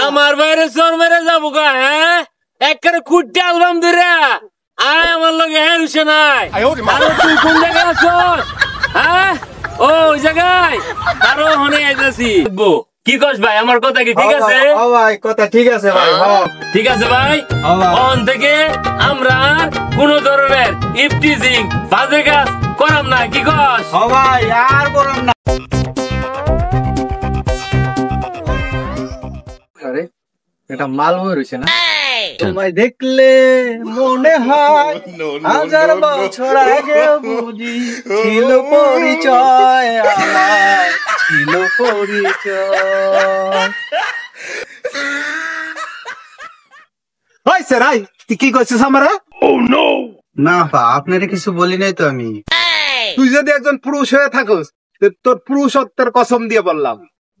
আমার বাইরে চোর মেরে যাবো গা। হ্যাঁ একবারে কুটে অ্যালবাম ধরে আয় আমার লগে। হ্যাঁ রুশে নাই আরে তুই কোন জায়গায় আছস? হ্যাঁ ও ওই জায়গায় আরো হনে আইতাছি। কি কস ভাই আমার কথা কি ঠিক আছে? ভাই কথা ঠিক আছে ভাই। ঠিক আছে ভাই। অন থেকে আমরা আর কোন ধরনের ইফটিজিং বাজে কাজ করাম না। কি কস? ভাই আর করম না। আরে এটা মাল হয়ে রয়েছে না? তোমায় দেখলে মনে হয় হাজার বছর আগে বুঝি ছিল পরিচয় আমার, ছিল পরিচয়। ভাই স্যার আই তুই কি করছিস আমারা? না পা আপনারে কিছু বলি নাই তো আমি। তুই যদি একজন পুরুষ হয়ে থাকস তোর পুরুষত্বের কসম দিয়ে বললাম,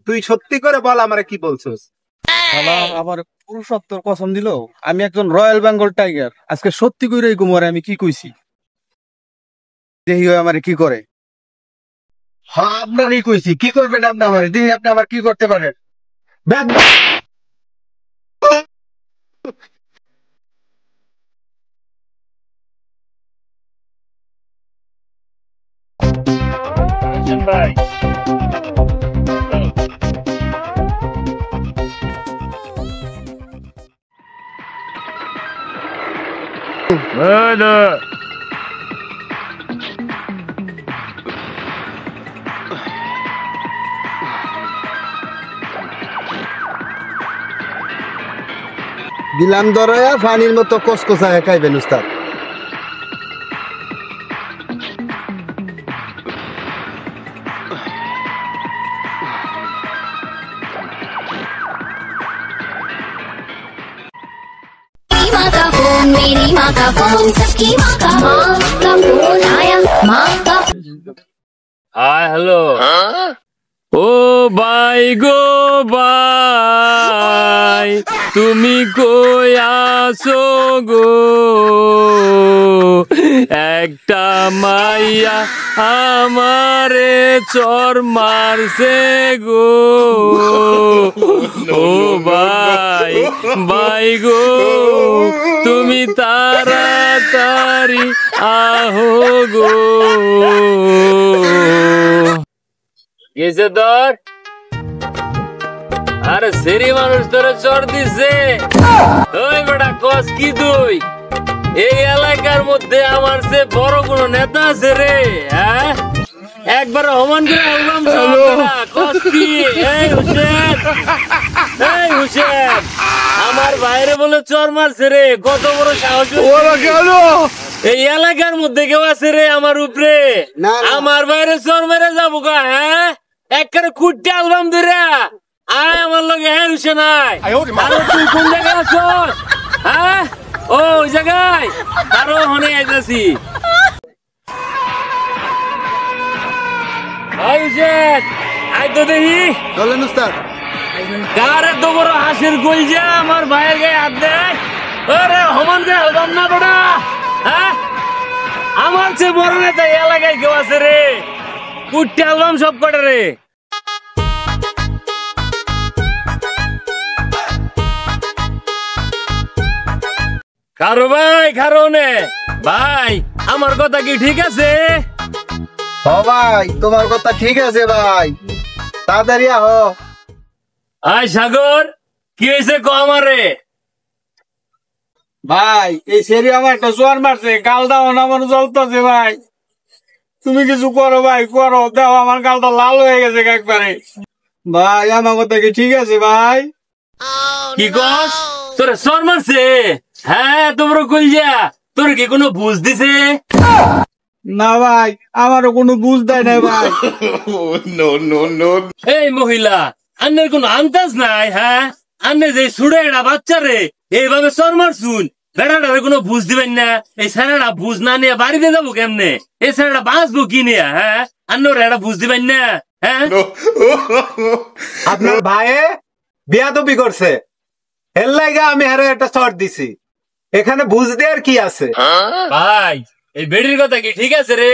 তুই সত্যি করে বল আমারে কি বলছিস? আমার পুরুষত্বর কসম দিল। আমি একজন রয়্যাল বেঙ্গল টাইগার। আজকে সত্যি করে কুমারে আমি কি কইছি দেখি আমারে কি করে। হ্যাঁ আপনারই কইছি, কি করবেন আপনি আমারে দেখি আপনি আবার কি করতে পারেন। ভাই দিলাম দরয়া পানির মতো কসকসায় খাইবেন উস্তাদ। मेरी माँ का फोन सबकी माँ का फोन आया माँ का। হাই হ্যালো ও ভাই গো ভাই তুমি কই আছো গো? একটা মাইয়া আমারে চর মারছে গো। ও ভাই ভাই গো তুমি তাড়াতাড়ি আহো গো। গেছে তোর? আরে সেরি মানুষ তোরে চর দিছে। ওই বেটা কস কি তুই? এই এলাকার মধ্যে আমার সে বড় কোন নেতা আছে রে? হ্যাঁ একবার হমান করে অ্যালবাম কস কি? এই হুসেন, এই হুসেন আমার বাইরে বলে চর মারছে রে। কত বড় সাহস! এই এলাকার মধ্যে কেউ আছে রে আমার উপরে? আমার বাইরে চর মেরে যাবো গা। হ্যাঁ একবারে কুটে অ্যালবাম ধরে আয় আমার লগে। হ্যাঁ রুশে নাই আরে তুই কোন জায়গায় আছস? হ্যাঁ ও ওই জায়গায় আরো হনে আইতাছি। আই তো দেখি চলেন উস্তাদ। কার এত বড় হাসির কইজা আমার ভাইয়ের গায়ে হাত দেয়? আরে হমান কে হলাম না বড়া। হ্যাঁ আমার চেয়ে বড় নেতা এই এলাকায় কেউ আছে রে? কুটে অ্যালবাম সব কটা রে। কারো ভাই কারণে ভাই আমার কথা কি ঠিক আছে? ও ভাই তোমার কথা ঠিক আছে ভাই, তাড়াতাড়ি আহো। আয় সাগর কি হয়েছে ক আমারে? ভাই এই সেরি আমার একটা জোয়ার মারছে, গালটা আমার জ্বলতেছে ভাই। তুমি কিছু করো ভাই, করো। দাও আমার গালটা লাল হয়ে গেছে একবারে। ভাই আমার কথা কি ঠিক আছে ভাই? কি কস? তোরে চর মারছে? হ্যাঁ তোমরা কই যা তোর কি কোনো বুঝ দিছে? না ভাই আমারও কোনো বুঝ দেয় নাই ভাই। এই মহিলা আন্নের কোনো আন্দাজ নাই? হ্যাঁ আন্নে যে ছুড়ে একটা বাচ্চা রে এইভাবে চর মারছুন, বেড়াটারে কোনো বুঝ দিবেন না? এই ছেলেটা বুঝ না নিয়ে বাড়িতে যাবো কেমনে? এই ছেলেটা বাঁচবো কি নিয়ে? হ্যাঁ আন্নর এটা বুঝ দিবেন না? হ্যাঁ আপনার ভাইয়ে বিয়াদবি করছে, এর লাগা আমি হারে একটা চট দিছি। এখানে বুঝ দেওয়ার কি আছে? ভাই এই বেডির কথা কি ঠিক আছে রে?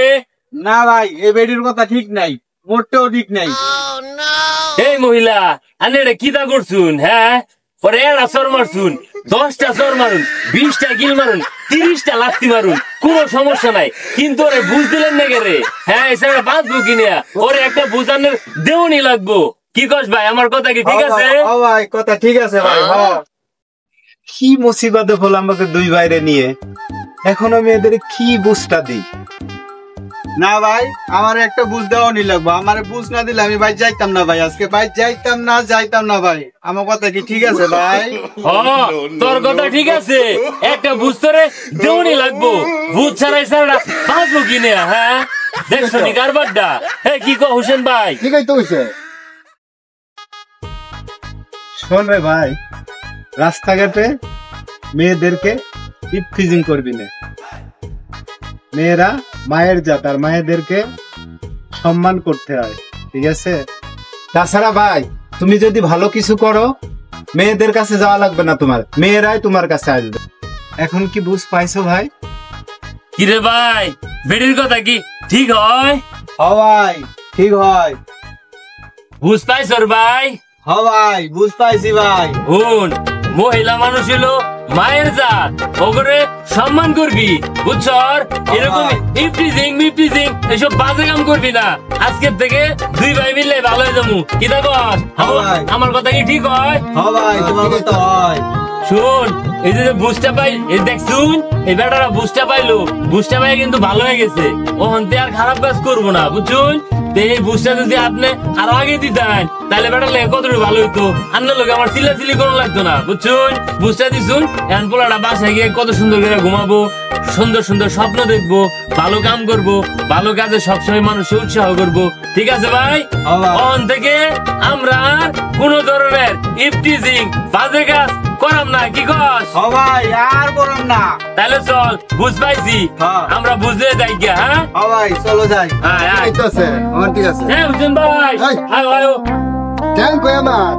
না ভাই এই বেডির কথা ঠিক নাই, মোটেও ঠিক নাই। এই মহিলা আন্নে এটা কি তা করছুন? হ্যাঁ পরে একটা চর মারছুন, 10টা চর মারুন, 20টা গিল মারুন, 30টা লাত্তি মারুন, কোনো সমস্যা নাই। কিন্তু ওরে বুঝ দিলেন না রে। হ্যাঁ এছাড়া বাঁচবো কিনা, ওরে একটা বুঝানোর দেওয়ানি লাগবো। কি কস ভাই, আমার কথা কি ঠিক আছে? ও ভাই কথা ঠিক আছে ভাই। হ্যাঁ কি মুসিবতে হলো আমাকে দুই বাইরে নিয়ে, এখন আমি এদের কি বুঝটা দিই? না ভাই, আমার একটা বুঝ দেওয়া নি লাগবো। আমার বুঝ না দিলে আমি ভাই যাইতাম না ভাই, আজকে ভাই যাইতাম না ভাই। আমার কথা কি ঠিক আছে ভাই? তোর কথা ঠিক আছে, একটা বুঝ তোরে দেওয়ানি লাগবো। বুঝ ছাড়াই ছাড়া বাঁচবো কিনা? হ্যাঁ দেখছো নি কারবারটা? হ্যাঁ কি কো হোসেন ভাই? ঠিকই তো হইছে। শোন রে ভাই, রাস্তাঘাটে মেয়েদেরকে ইফটিজিং করবি না। মেয়েরা মায়ের জাত, আর মায়েদেরকে সম্মান করতে হয়, ঠিক আছে? তাছাড়া ভাই, তুমি যদি ভালো কিছু করো, মেয়েদের কাছে যাওয়া লাগবে না, তোমার মেয়েরাই তোমার কাছে আসবে। এখন কি বুঝ পাইছো ভাই? কিরে ভাই, বেড়ির কথা কি ঠিক হয়? হ ভাই ঠিক হয়। বুঝ পাইছর ভাই? হ ভাই বুঝ পাইছি ভাই। হুন, মহিলা মানুষ হলো মায়ের জাত, ওগরে সম্মান করবি, বুঝছর? এরকম ইফটিজিং এসব বাজে কাম করবি না। আজকের থেকে দুই ভাই মিললে ভালো হয়ে যাবো। কি দেখো আমার কথা কি ঠিক হয়? হ ভাই তোমার কথা হয়। শুন, এই যে বুঝটা পাই, এই দেখ শুন, এই বেটারা বুঝটা পাইলো, বুঝটা পাই কিন্তু ভালো হয়ে গেছে। ও হন্তে আর খারাপ কাজ করবো না, বুঝছুন? এই বুঝটা যদি আপনি আরো আগে দিতেন, তাহলে বেটার লেগে কতটুকু ভালো হইতো। আপনার লোক আমার চিল্লাচিল্লি কোনো লাগতো না, বুঝছুন? বুঝটা দিছুন, এখন পোলাটা বাসায় গিয়ে কত সুন্দর করে ঘুমাবো, সুন্দর সুন্দর স্বপ্ন দেখবো, ভালো কাম করবো, ভালো কাজে সবসময় মানুষকে উৎসাহ করবো। ঠিক আছে ভাই? অন থেকে আমরা আর কোন ধরনের ইফটিজিং বাজে কাজ করাম না। কি কস? হ ভাই আর বললাম না। তাহলে চল, বুঝ পাইছি, হ্যাঁ। আমরা বুঝলে যাই গিয়া। হ্যাঁ হ ভাই চলো যাই। আয়, আয়। ঠিক আছে, আমার ঠিক আছে। হ্যাঁ হুসেন ভাই, এই। আয় আয়। থ্যাংক ইউ আমার।